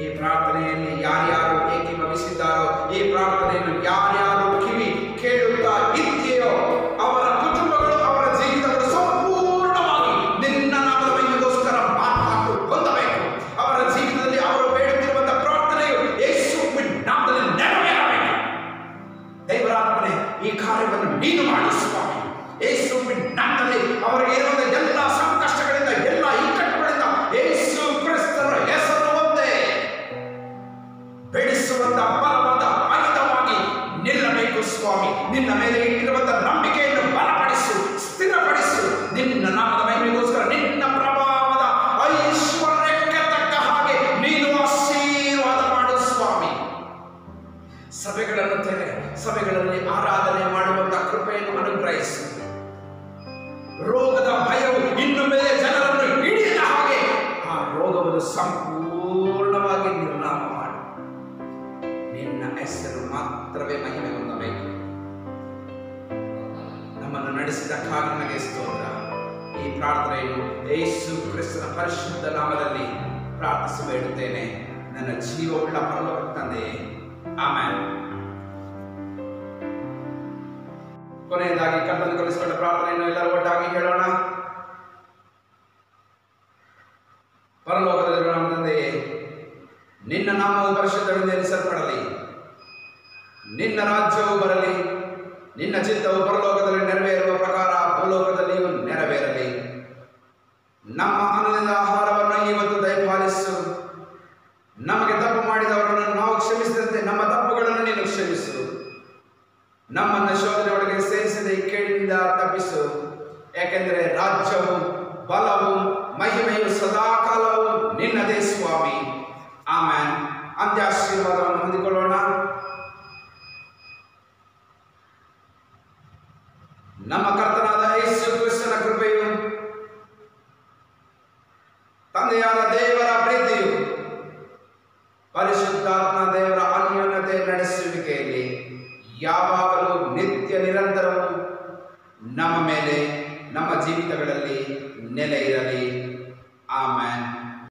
ಈ ಪ್ರಾರ್ಥನೆಯಲ್ಲಿ ಯಾರ್ಯಾರು ಏಕೀಭವಿಸಿದ್ದಾರೋ, ಈ ಪ್ರಾರ್ಥನೆಯನ್ನು ಯಾರ್ಯಾರು ಕಿವಿ ಕೇಳುತ್ತಾ ಇದೆಯೋ ಅವರ ಕುಟುಂಬಗಳು, ಅವರ ಜೀವಿತಗಳು ಸಂಪೂರ್ಣವಾಗಿ ನಿನ್ನ ನಾಮದ ಮಹಿಮೆಗೋಸ್ಕರ ಮಾತು ಹೊಂದಬೇಕು. ಅವರ ಜೀವಿತದಲ್ಲಿ ಅವರು ಬೇಡುತ್ತಿರುವಂತಹ ಪ್ರಾರ್ಥನೆಯು ಯೇಸುವಿನ ನಾಮದಲ್ಲಿ ನೆರವೇರಬೇಕು. ದೇವರಾತ್ಮನೇ, ಈ ಕಾರ್ಯವನ್ನು ನೀನು ಮಾಡಿ ಸ್ವಾಮಿ. ಯೇಸುವಿನ ನಾಮದಲ್ಲಿ ಅವರಿಗೆ ಇರುವಂತಹ ಎಲ್ಲ ಸಂಕಷ್ಟಗಳಿಂದ, ಎಲ್ಲ ಇಕ್ಕಟ್ಟುಗಳಿಂದ ಯೇಸು ಕ್ರಿಸ್ತನ ಹೆಸರು ಒಂದೇ ಬೆಳೆಸುವಂತ ಬಲವಾದ ಆಯುಧವಾಗಿ ನಿಲ್ಲಬೇಕು ಸ್ವಾಮಿ. ನಿನ್ನ ಮೇಲೆ ಇಟ್ಟಿರುವಂತಹ ನಂಬಿಕೆಯನ್ನು ಬಲಪಡಿಸು, ಸ್ಥಿರಪಡಿಸು. ನಿನ್ನ ನಾಮದ ಮಹಿಮೆಗೋಸ್ಕರ ನಿನ್ನ ಪ್ರಭಾವದ ಐಶ್ವರ್ಯಕ್ಕೆ ತಕ್ಕ ಹಾಗೆ ನೀನು ಆಶೀರ್ವಾದ ಮಾಡು ಸ್ವಾಮಿ. ಸಭೆಗಳನ್ನು ತೆರೆ, ಸಭೆಗಳಲ್ಲಿ ಆರಾಧನೆ ಮಾಡುವಂತ ಕೃಪೆಯನ್ನು ಅನುಗ್ರಹಿಸು. ರೋಗದ ಭಯವು ಇನ್ನು ಮೇಲೆ ಜನರನ್ನು ಹಿಡಿಯದ ಹಾಗೆ ಆ ರೋಗವನ್ನು ಸಂಪೂರ್ಣವಾಗಿ ನಿರ್ನಾಮ ಮಾಡು. ನಿನ್ನ ಹೆಸರು ಮಾತ್ರವೇ ಮಹಿಮೆ ಹೊಂದಬೇಕು. ನಮ್ಮನ್ನು ನಡೆಸಿದಕ್ಕಾಗಿ ನನಗೆ ಸ್ತೋತ್ರ. ಈ ಪ್ರಾರ್ಥನೆಯನ್ನು ಯೇಸು ಕ್ರಿಸ್ತನ ಪರಿಶುದ್ಧ ನಾಮದಲ್ಲಿ ಪ್ರಾರ್ಥಿಸಿ ಬೇಡುತ್ತೇನೆ, ನನ್ನ ಜೀವವುಳ್ಳ ಪರಲೋಕ ತಂದೆಯೇ, ಆಮೆನ್. ಕೊನೆಯದಾಗಿ ಕರ್ತನು ಕಲಿಸಿಕೊಂಡ ಪ್ರಾರ್ಥನೆಯನ್ನು ಎಲ್ಲರೂ ಒಟ್ಟಾಗಿ ಹೇಳೋಣ. ಪರಲೋಕದಲ್ಲಿರುವ ನಮ್ಮ ತಂದೆಯೇ, ನಿನ್ನ ನಾಮವು ಪರಿಶುದ್ಧವೆಂದು ಎನಿಸಲ್ಪಡಲಿ. ನಿನ್ನ ರಾಜ್ಯವು ಬರಲಿ. ನಿನ್ನ ಚಿತ್ತವು ಪರಲೋಕದಲ್ಲಿ ನೆರವೇರುವ ಪ್ರಕಾರ ಭೂಲೋಕದಲ್ಲಿಯೂ ನೆರವೇರಲಿ. ನಮ್ಮ ಅನ್ನದ ಆಹಾರವನ್ನು ಇವತ್ತು ದಯಪಾಲಿಸು. ನಮಗೆ ತಪ್ಪು ಮಾಡಿದವರನ್ನು ನಾವು ಕ್ಷಮಿಸಿದಂತೆ ನಮ್ಮ ತಪ್ಪುಗಳನ್ನು ನೀನು ಕ್ಷಮಿಸು. ನಮ್ಮನ್ನು ಶೋಧನೆಯೊಳಗೆ ಸೇರಿಸದೆ ಕೇಳಿನಿಂದ ತಪ್ಪಿಸು. ಯಾಕೆಂದರೆ ರಾಜ್ಯವು, ಬಲವು, ಮಹಿಮೆಯು ಸದಾಕಾಲವು ನಿನ್ನದೇ ಸ್ವಾಮಿ. ಆಮೆನ್. ಅಂತ್ಯಾಶೀರ್ವಾದವನ್ನು ಹೊಂದಿಕೊಳ್ಳೋಣ. ನಮ್ಮ ಕರ್ತನಾದ ಯೇಸು ಕ್ರಿಸ್ತನ ಕೃಪೆಯು, ತಂದೆಯಾದ ದೇವರ ಪ್ರೀತಿಯು, ಪರಿಶುದ್ಧಾತ್ಮ ದೇವರ ಅನ್ಯೋನ್ಯತೆ ನಡೆಸುವಿಕೆಯಲ್ಲಿ ಯಾವಾಗಲೂ ನಿತ್ಯ ನಿರಂತರವೂ ನಮ್ಮ ಮೇಲೆ, ನಮ್ಮ ಜೀವಿತಗಳಲ್ಲಿ ನೆಲೆ ಇರಲಿ. ಆಮೆನ್.